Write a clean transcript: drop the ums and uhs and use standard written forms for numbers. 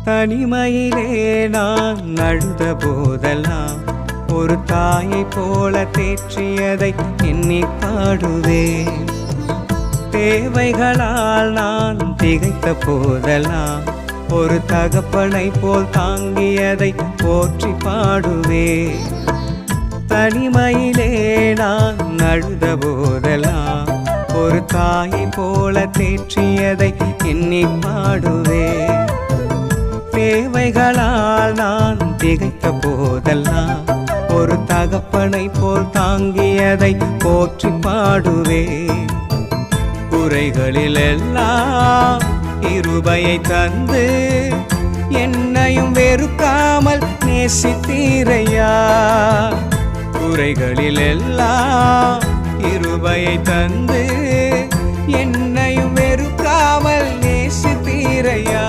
தனிமையிலே நான் அழுத போதெல்லாம் ஒரு தாயை போல தேற்றியதை எண்ணி பாடுவேன். தேவைகளால் நான் திகைத்த போதெல்லாம் ஒரு தகப்பனை போல் தாங்கியதை போற்றி பாடுவேன். தனிமையிலே நான் அழுத போதெல்லாம் ஒரு தாயை போல தேற்றியதை எண்ணி பாடுவேன். தேவைகளால் நான் திகைத்த போதெல்லாம் ஒரு தகப்பனை போல் தாங்கியதை போற்றி பாடுவேன். குறைகளில் எல்லாம் கிருபையை தந்து என்னையும் வெறுக்காமல் நேசித்தீரையா. குறைகளில் எல்லாம் கிருபையை தந்து என்னையும் வெறுக்காமல் நேசித்தீரையா.